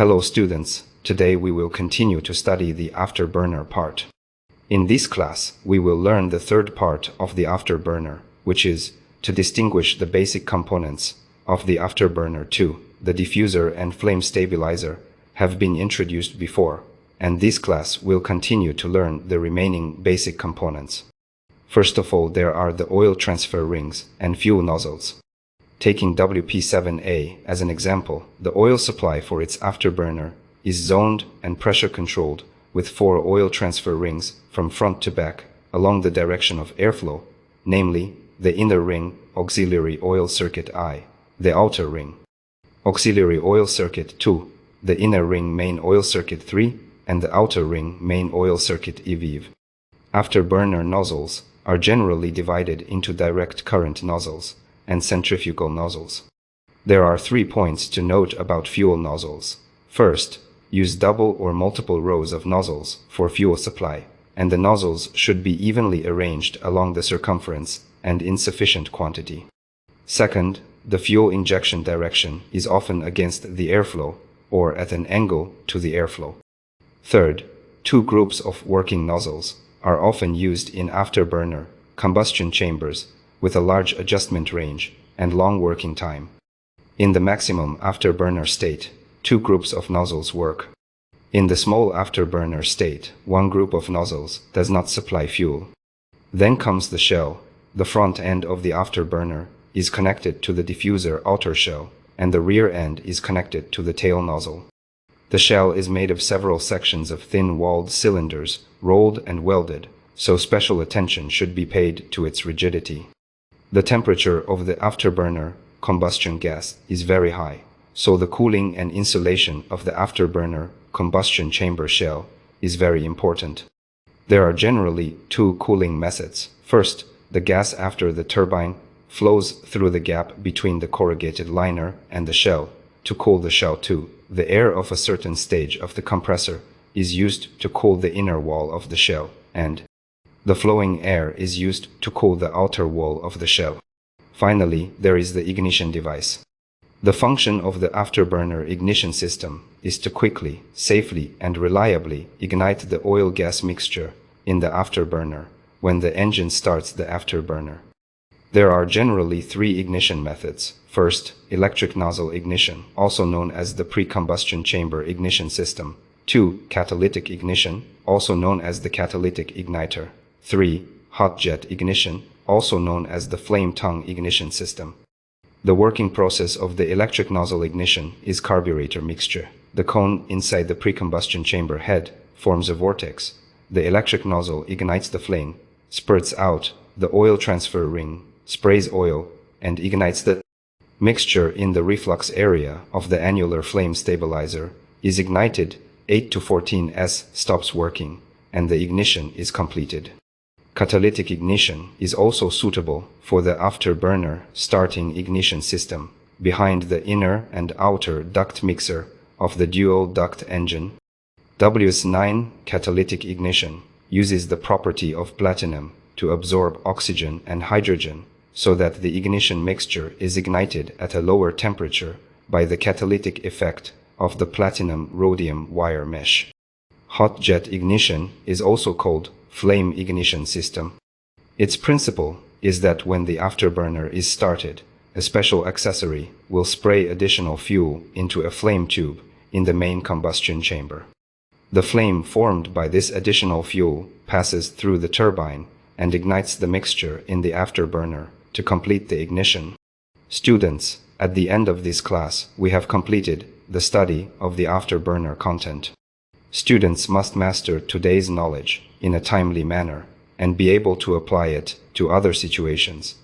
Hello students, today we will continue to study the afterburner part. In this class, we will learn the third part of the afterburner, which is to distinguish the basic components of the afterburner. 2. The diffuser and flame stabilizer have been introduced before, and this class will continue to learn the remaining basic components. First of all, there are the oil transfer rings and fuel nozzles. Taking WP7A as an example, the oil supply for its afterburner is zoned and pressure controlled with 4 oil transfer rings from front to back along the direction of airflow, namely the inner ring auxiliary oil circuit I, the outer ring auxiliary oil circuit 2, the inner ring main oil circuit 3, and the outer ring main oil circuit EVIV. Afterburner nozzles are generally divided into direct current nozzles and centrifugal nozzles. There are 3 points to note about fuel nozzles. First, use double or multiple rows of nozzles for fuel supply, and the nozzles should be evenly arranged along the circumference and in sufficient quantity. Second, the fuel injection direction is often against the airflow or at an angle to the airflow. Third, 2 groups of working nozzles are often used in afterburner combustion chambers with a large adjustment range and long working time. In the maximum afterburner state, 2 groups of nozzles work. In the small afterburner state, 1 group of nozzles does not supply fuel. Then comes the shell. The front end of the afterburner is connected to the diffuser outer shell, and the rear end is connected to the tail nozzle. The shell is made of several sections of thin-walled cylinders, rolled and welded, so special attention should be paid to its rigidity. The temperature of the afterburner combustion gas is very high, so the cooling and insulation of the afterburner combustion chamber shell is very important. There are generally 2 cooling methods. First, the gas after the turbine flows through the gap between the corrugated liner and the shell to cool the shell. 2. The air of a certain stage of the compressor is used to cool the inner wall of the shell, and the flowing air is used to cool the outer wall of the shell. Finally, there is the ignition device. The function of the afterburner ignition system is to quickly, safely, and reliably ignite the oil-gas mixture in the afterburner when the engine starts the afterburner. There are generally 3 ignition methods. First, electric nozzle ignition, also known as the pre-combustion chamber ignition system. 2. Catalytic ignition, also known as the catalytic igniter. 3. Hot jet ignition, also known as the flame tongue ignition system. The working process of the electric nozzle ignition is carburetor mixture. The cone inside the pre-combustion chamber head forms a vortex. The electric nozzle ignites the flame, spurts out the oil transfer ring, sprays oil, and ignites the mixture in the reflux area of the annular flame stabilizer, is ignited, 8 to 14s stops working, and the ignition is completed. Catalytic ignition is also suitable for the afterburner starting ignition system behind the inner and outer duct mixer of the dual duct engine. WS9 catalytic ignition uses the property of platinum to absorb oxygen and hydrogen so that the ignition mixture is ignited at a lower temperature by the catalytic effect of the platinum-rhodium wire mesh. Hot jet ignition is also called flame ignition system. Its principle is that when the afterburner is started, a special accessory will spray additional fuel into a flame tube in the main combustion chamber. The flame formed by this additional fuel passes through the turbine and ignites the mixture in the afterburner to complete the ignition. Students, at the end of this class, we have completed the study of the afterburner content. Students must master today's knowledge in a timely manner and be able to apply it to other situations